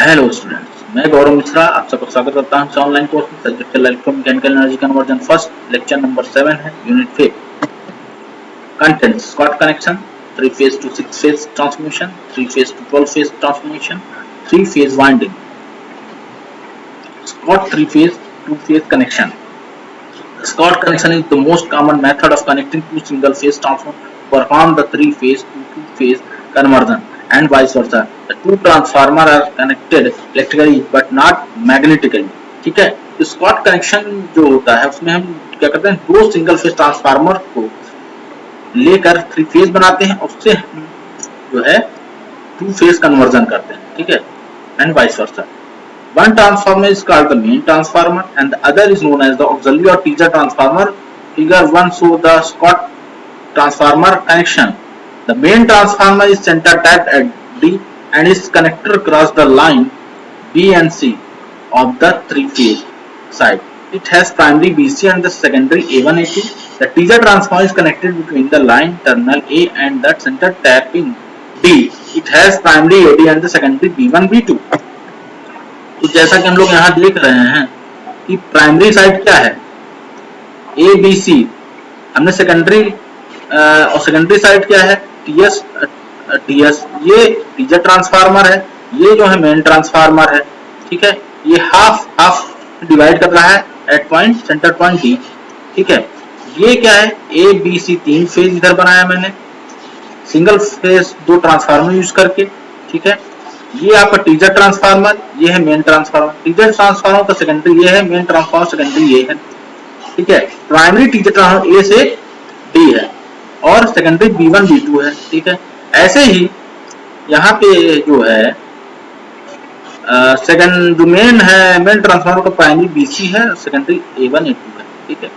Hello students, मैं गौरव मिश्रा आप सबका स्वागत करता हूं ऑनलाइन कोर्स में। Subject electromechanical energy conversion first lecture number 7 है, unit 5 content Scott connection, 3 phase to 6 phase transmission, 3 phase to 12 phase transmission, 3 phase winding. Scott 3 phase 2 phase connection. Scott connection is the most common method of connecting two single phase transformers to perform the 3 phase to 2 phase conversion and vice versa. The two transformers are connected electrically but not magnetically. ठीक है, तो Scott connection जो होता है उसमें हम क्या करते हैं, दो सिंगल फेज ट्रांसफार्मर को लेकर 3 फेज बनाते हैं, उससे हम जो है 2 फेज कन्वर्जन करते हैं। ठीक है, and vice versa. One transformer is called the main transformer and the other is known as the auxiliary or teaser transformer. Figure 1 shows the Scott transformer connection. The main transformer is center tapped at D and is connected across the line B and C of the 3-phase side. It has primary BC and the secondary A1 A2. The teaser transformer is connected between the line terminal A and the center tap in D. It has primary AD and the secondary B1 B2. तो जैसा कि हम लोग यहाँ देख रहे हैं कि प्राइमरी साइड क्या है, ए बी सी। हमने सेकेंडरी और सेकेंडरी साइड क्या है, टी एस। ये टीजर ट्रांसफार्मर है, ये जो है मेन ट्रांसफार्मर है। ठीक है, ये हाफ हाफ डिवाइड कर रहा है at point centre point D. ठीक है, ये क्या है, ए बी सी 3 फेज इधर बनाया मैंने सिंगल फेज 2 ट्रांसफार्मर यूज करके। ठीक है, ये आपका टीजर ट्रांसफार्मर, ये है मेन ट्रांसफार्मर। टीजर ट्रांसफार्मर का सेकेंडरी ये है, मेन ट्रांसफार्मर सेकेंडरी ये है। ठीक है, प्राइमरी टीजर ट्रांसफार्मर ए से डी है और सेकेंडरी B1 B2 है। ठीक है, ऐसे ही यहाँ पे जो है सेकेंड मेन है, मेन ट्रांसफार्मर का प्राइमरी BC है, सेकेंडरी A1 A2 है। ठीक है,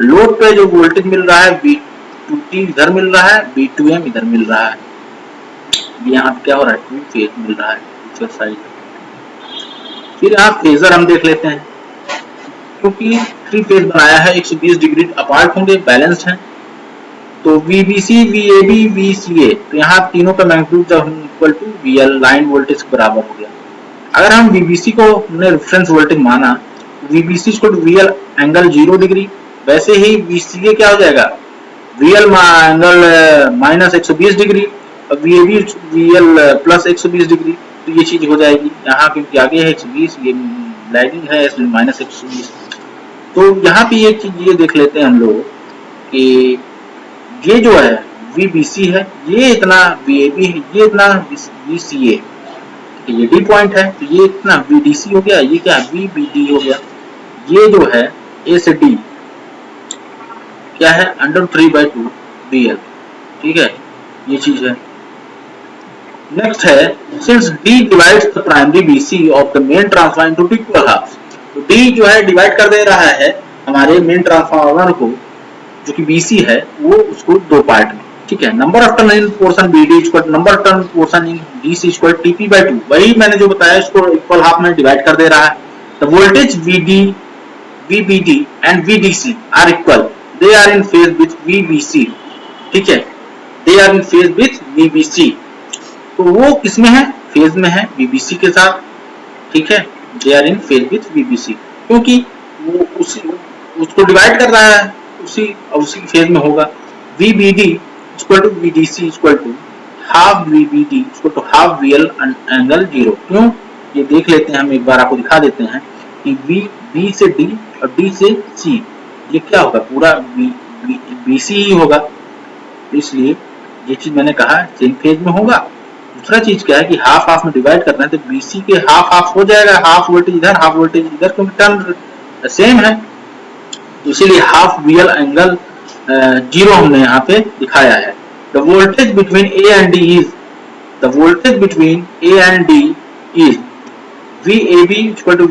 लोड पे जो वोल्टेज मिल रहा है V2T इधर मिल रहा है, V2M इधर मिल रहा है। यहाँ क्या हो रहा है, 2 फेज मिल रहा है दूसरी साइड। फिर यहाँ फेजर हम देख लेते हैं, क्योंकि 3 फेज बनाया है 120 डिग्री अपार्ट होंगे, बैलेंस्ड हैं। तो VBC, VAB, VCA, तो यहाँ तीनों का magnitude equal to VL line voltage के बराबर हो गया। अगर हम VBC को हमने रेफरेंस वोल्टेज माना, VBC equal to VL angle 0 degree, वैसे ही VCA क्या हो जाएगा, VL एंगल minus 120 degree, VAB VL plus 120 degree. तो ये चीज हो जाएगी यहाँ, क्योंकि आगे है 120, ये लैगिंग है इसलिए माइनस 120। तो यहाँ पे एक चीज ये देख लेते हैं हम लोग कि ये जो है VBC है, ये इतना VAB है, ये इतना VCA, ये D पॉइंट है, तो ये इतना VDC हो गया, ये क्या VBD हो गया। ये जो है A से D क्या है, √3/2 BL। ठीक है, ये चीज है। नेक्स्ट है, since D divides the primary BC of the main transformer into equal halves, तो D जो है डिवाइड कर दे रहा है हमारे मेन ट्रांसफार्मर को, जो कि BC है, वो उसको 2 पार्ट में। ठीक है, number of turn in portion BD equal number of turn portion in DC equal TP/2। वही मैंने जो बताया, इसको इक्वल हाफ में डिवाइड कर दे रहा है। The voltage VD, VBD and VDC are equal, they are in phase with VBC। ठीक है, they are in phase with VBC। तो वो किसमें है, फेज में है VBC के साथ। ठीक है, they are in phase with VBC, क्योंकि वो उसको डिवाइड कर रहा है, उसी फेज में होगा। VBD equal to VDC equal to half VBD equal to half VL angle 0। क्यों, ये देख लेते हैं हम, एक बार आपको दिखा देते हैं कि B से D और D से C, ये क्या होगा, पूरा BC ही होगा, इसलिए ये चीज मैंने कहा सेम फेज में होगा। दूसरा चीज क्या है कि हाफ हाफ में डिवाइड करना है, तो BC के हाफ हाफ हो जाएगा, हाफ वोल्टेज इधर हाफ वोल्टेज इधर, क्योंकि टर्म सेम है, तो इसीलिए हाफ VL एंगल 0 हमने यहाँ पे दिखाया है। The voltage between A and D is, the voltage between A and D is VAB equal to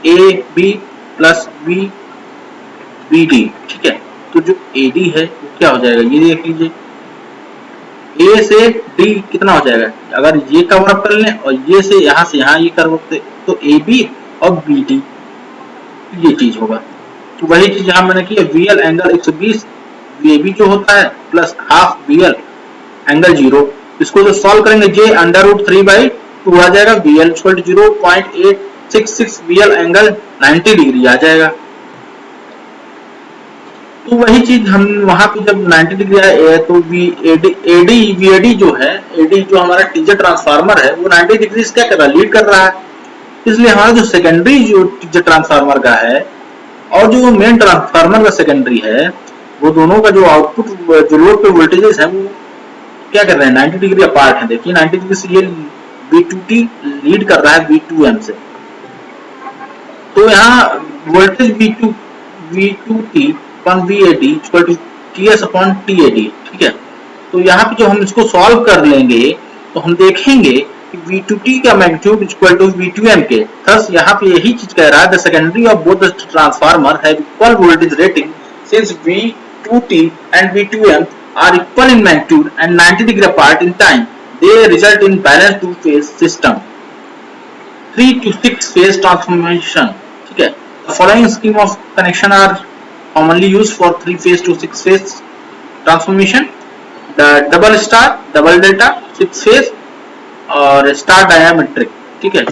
VAB plus VBD। ठीक है, तो जो AD है वो क्या हो जाएगा, ये देख लीजिए, A से D कितना हो जाएगा, अगर ये कवर अप कर लें और ये से यहाँ ये कवर अप, तो AB और BD ये चीज होगा। तो वही चीज यहाँ मैंने की, VL एंगल 120 VAB जो होता है प्लस हाफ VL एंगल 0। इसको जो सॉल्व करेंगे, J √3/2 2 आ जाएगा, VL equal to 0.866 VL angle 90 degree आ जाएगा। तो वही चीज हम वहां पे जब 90 डिग्री आए तो VAD जो है, AD जो हमारा टीजर ट्रांसफार्मर है वो 90 डिग्री क्या कर रहा है, लीड कर रहा है। इसलिए हमारा जो सेकेंडरी जो टीजर ट्रांसफार्मर का है और जो मेन ट्रांसफार्मर का सेकेंडरी है, वो दोनों का जो आउटपुट जो लोड पे वोल्टेजेस है वो क्या कर रहे हैं, 90 डिग्री अपार्ट है। देखिए 90 डिग्री से ये V2T लीड कर रहा है V2M से। तो यहाँ voltage V2T upon VAD equal to TS upon TAD, ठीक है। तो यहाँ पे जो हम इसको सॉल्व कर लेंगे तो हम देखेंगे कि V2T का मैग्नीट्यूड इक्वल टू V2M के। थस यहाँ पे यही चीज कह रहा है, the secondary of both the transformer have equal voltage rating since V2T and V2M are equal in magnitude and 90 degree apart in time. They result in balanced two-phase system. 3 to 6 phase transformation. ठीक है। The following scheme of connection are commonly used for 3 phase to 6 phase transformation. The double star, double delta, 6 phase और star diametric. ठीक है।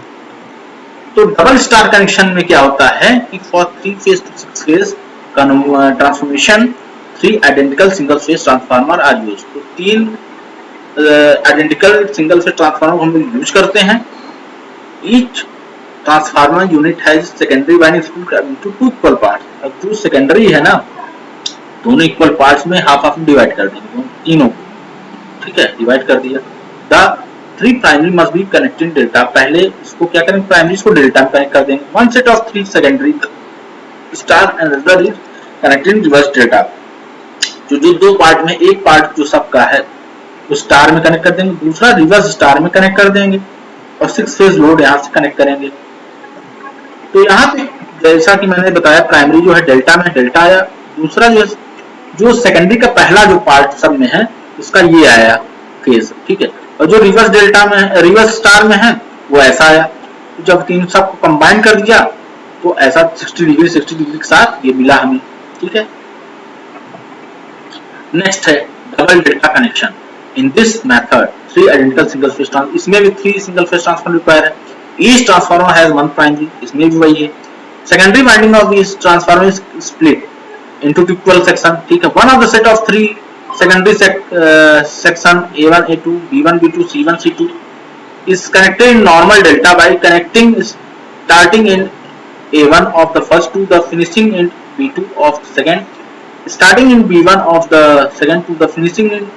तो double star connection में क्या होता है कि for 3 phase to 6 phase transformation 3 identical single phase transformer are use. तो 3 आइडेंटिकल सिंगल फेज ट्रांसफार्मर हम लोग यूज करते हैं। Each transformer unit has secondary winding split into 2 equal parts. अब जो सेकेंडरी है ना, दोनों इक्वल पार्ट्स में हाफ हाफ डिवाइड कर देंगे तीनों को, ठीक है, डिवाइड कर दिया। The 3 primary must be connected delta. पहले इसको क्या करेंगे, प्राइमरी को डेल्टा में कनेक्ट कर देंगे। One set of 3 secondary star and other is connected reverse delta. जो 2 पार्ट में एक पार्ट जो सबका है वो स्टार में कनेक्ट कर देंगे, दूसरा रिवर्स स्टार में कनेक्ट कर देंगे और 6 फेज लोड यहाँ से कनेक्ट करेंगे। तो यहाँ पे जैसा कि मैंने बताया, प्राइमरी जो है डेल्टा में डेल्टा आया, दूसरा जो सेकेंडरी का पहला जो पार्ट सब में है उसका ये आया फेज, ठीक है। और जो रिवर्स डेल्टा में रिवर्स स्टार में है वो ऐसा आया। तो जब तीन सबको कंबाइन कर दिया तो ऐसा 60 डिग्री के साथ ये मिला हमें, ठीक है। नेक्स्ट है double delta connection. In this method 3 identical single phase transformer, इसमें भी 3 सिंगल फेज ट्रांसफार्मर रिक्वायर है। ईच ट्रांसफार्मर हैज 1 प्राइमरी, इसमें भी वही है। Secondary winding of this transformer is split into equal section, ठीक है। One of the set of 3 secondary section A1 A2 B1 B2 C1 C2 is connected in normal delta by connecting starting in A1 of the first to the finishing in B2 of the second, starting in B1 of the second to the finishing in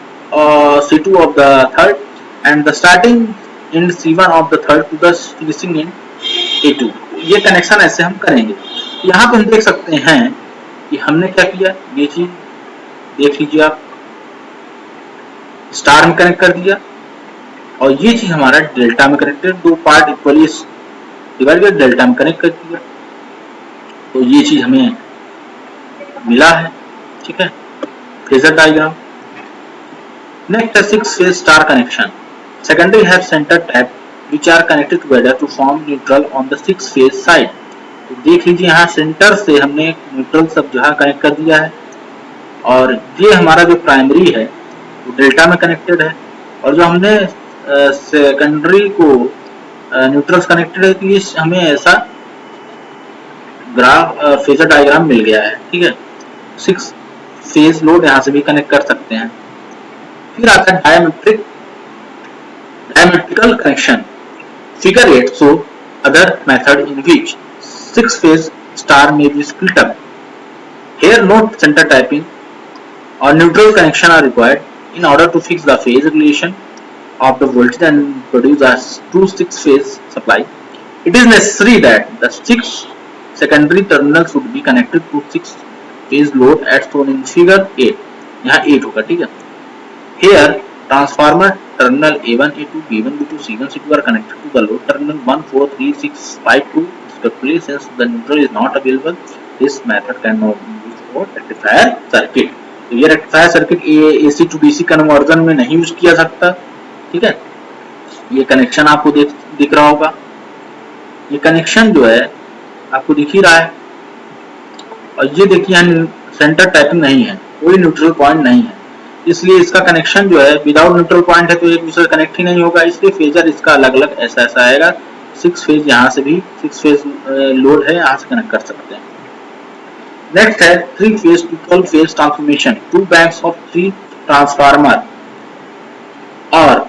C2 of the third, and the starting in C1 of the third to the finishing in A2। ये connection ऐसे हम करेंगे। यहाँ पे हम देख सकते हैं कि हमने क्या किया, ये चीज देख लीजिए आप, स्टार में कनेक्ट कर दिया और ये चीज हमारा डेल्टा में कनेक्टेड, 2 पार्ट इक्वली डिवाइड कर डेल्टा में कनेक्ट कर दिया। तो ये चीज हमें मिला है, ठीक है, फेजर डायग्राम। नेक्स्ट है 6 phase star connection. Secondary have centre tap which are connected together to form neutral on the 6 phase side. तो देख लीजिए यहाँ सेंटर से हमने न्यूट्रल सब जगह कनेक्ट कर दिया है और ये हमारा जो प्राइमरी है वो डेल्टा में कनेक्टेड है और जो हमने सेकेंडरी को न्यूट्रल्स कनेक्टेड है, तो ये हमें ऐसा ग्राफ फेजर डायग्राम मिल गया है, ठीक है। 6 फेज लोड यहाँ से भी कनेक्ट कर सकते हैं। फिर आता है diametrical connection. Figure 8 show other method in which 6 phase star में be split up. Here no center tapping or neutral connection are required in order to fix the phase relation of the voltage and produce a true 6-phase supply. It is necessary that the 6 secondary terminals should be connected to 6-phase load as shown in figure 8. यहाँ 8 होगा, ठीक है। Here transformer terminal A1 A2 B1 B2 C1 C2 are connected to the load terminal 1 4 3 6 5 2 respectively. Since the neutral is not available, this method cannot be used for rectifier circuit. तो ये rectifier circuit AC to DC conversion में नहीं use किया सकता, ठीक है। ये connection आपको दिख रहा होगा, ये कनेक्शन जो है आपको दिख ही रहा है और ये देखिए यहाँ सेंटर टैपिंग नहीं है, कोई न्यूट्रल पॉइंट नहीं है। इसलिए इसका कनेक्शन जो है विदाउट न्यूट्रल पॉइंट है तो एक दूसरे कनेक्ट ही नहीं होगा, इसलिए फेजर इसका अलग अलग ऐसा ऐसा आएगा। 6 फेज यहाँ से भी 6 फेज लोड है, यहाँ से कनेक्ट कर सकते हैं। नेक्स्ट है 3 phase to 12 phase transformation, 2 banks of 3 transformer और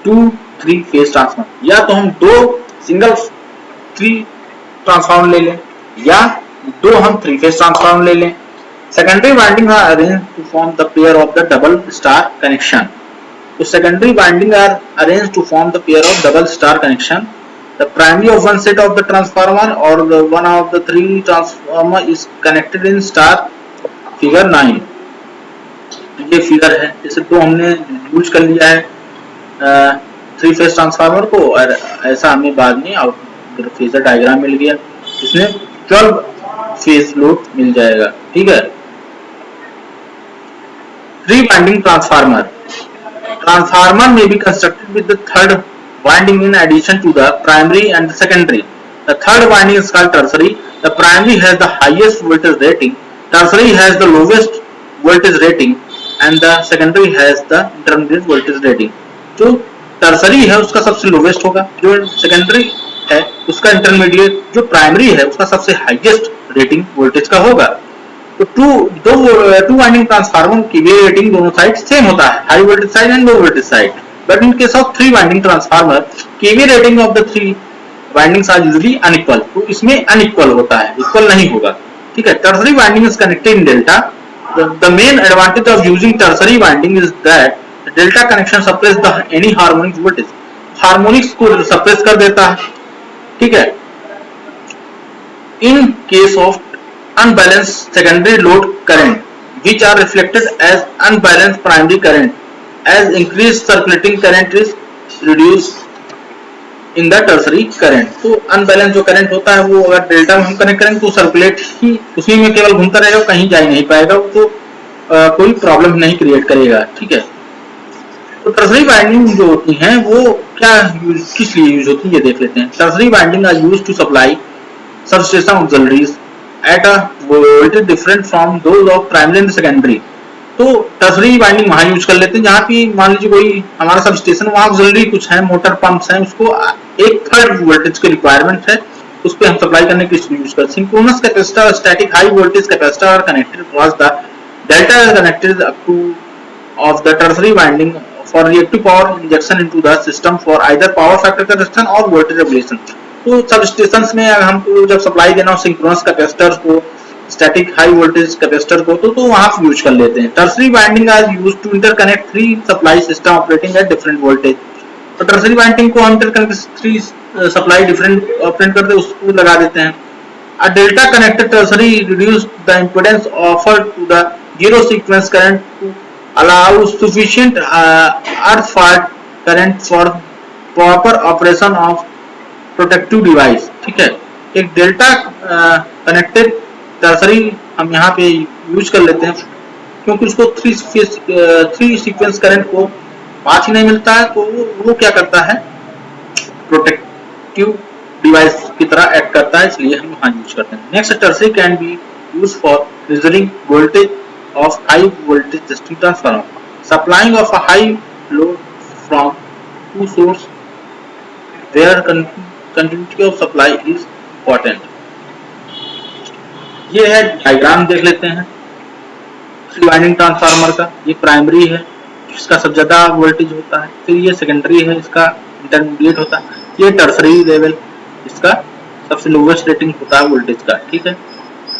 2-3 फेज ट्रांसफार्मर, या तो हम 2 सिंगल 3 ट्रांसफार्मर ले लें या 2 हम 3 फेज ट्रांसफार्मर ले लें। Secondary windings are arranged to form the pair of the double star connection. So secondary windings are arranged to form the pair of double star connection. The primary of one set of the transformer or the one of the 3 transformer is connected in star. Figure 9. ये figure है, इसे तो हमने use कर लिया है 3 phase transformer को, और ऐसा हमें बाद में फेजर डायग्राम मिल गया, इसमें 12 फेज लोड मिल जाएगा। ठीक है। 3 winding transformer. Transformer may be constructed with the third winding in addition to the primary and the secondary. The third winding is called tertiary. The primary has the highest voltage rating, tertiary has the lowest voltage rating, and the secondary has the intermediate voltage rating. जो tertiary है उसका सबसे lowest होगा, जो secondary है उसका intermediate, जो primary है उसका सबसे highest rating voltage का होगा। तो टू वाइंडिंग ट्रांसफार्मर की वे रेटिंग दोनों साइड सेम होता है, high voltage side and low voltage side. But in case of 3 winding transformer की वे rating of the 3 windings are usually unequal, तो इसमें अनइक्वल होता है, इक्वल नहीं होगा। ठीक है। Tertiary winding is connected in delta. The main advantage of using tertiary winding is that delta connection suppress the any harmonic voltage, harmonics को suppress कर देता है। ठीक है। इन case of unbalanced secondary load current which are reflected as unbalanced primary current as increased circulating current is reduced in the tertiary current। तो unbalanced जो current होता है वो अगर डेल्टा में हम कनेक्ट करेंगे तो सर्कुलेट ही उसी में केवल घूमता रहेगा, कहीं जा नहीं पाएगा, तो कोई प्रॉब्लम नहीं क्रिएट करेगा। ठीक है। तो टर्सरी वाइंडिंग जो होती हैं वो क्या किस लिए यूज होती है ये देख लेते हैं। Tertiary winding are used to supply substation auxiliaries at a voltage different from those of primary and secondary। तो टर्सरी वाइंडिंग वहां यूज कर लेते हैं जहां पे मान लीजिए कोई हमारा सब स्टेशन वहां ऑक्सिलरी कुछ है, मोटर पंप्स हैं, उसको 1/3 वोल्टेज की रिक्वायरमेंट है, उस पे हम सप्लाई करने के लिए यूज करते हैं। Synchronous capacitor static high voltage capacitor are connected across the delta is connected up to of the tertiary winding for reactive power injection into the system for either power factor correction or voltage regulation। तो सब stations में हमको जब supply देना हो synchronous capacitor को, static high voltage capacitor को, तो वहां यूज कर लेते हैं। Tertiary winding are used to interconnect 3 supply system operating at different voltage. तो टर्सरी वाइंडिंग को हम इंटरकनेक्ट 3 सप्लाई डिफरेंट ऑपरेट करते हैं, उसको लगा देते हैं। A delta connected tertiary reduce the impedance offered to the zero sequence current to allow sufficient earth fault current for proper operation of protective device. ठीक है। एक डेल्टा कनेक्टेड टर्सरी हम यहाँ पे यूज कर लेते हैं क्योंकि उसको 3 सीक्वेंस करंट को पाथ ही नहीं मिलता है, तो वो क्या करता है, प्रोटेक्टिव डिवाइस की तरह एक्ट करता है, इसलिए हम यहाँ यूज करते हैं। Next, tertiary can be use for measuring voltage of high voltage testing transformer, supplying of a high load from 2 source where continuity of supply is important। ये है डायग्राम देख लेते हैं 3 वाइंडिंग ट्रांसफार्मर का। ये प्राइमरी है, इसका सबसे ज्यादा वोल्टेज होता है, फिर ये सेकेंडरी है, इसका इंटरमीडिएट होता है, ये टर्सरी लेवल, इसका सबसे लोवेस्ट रेटिंग होता है वोल्टेज का। ठीक है।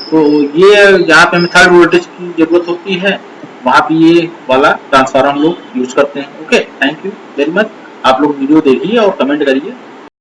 तो ये जहाँ पे हमें 3rd वोल्टेज की जरूरत होती है वहाँ पे ये वाला ट्रांसफार्मर हम लोग यूज करते हैं। Okay, thank you very much. आप लोग वीडियो देखिए और कमेंट करिए।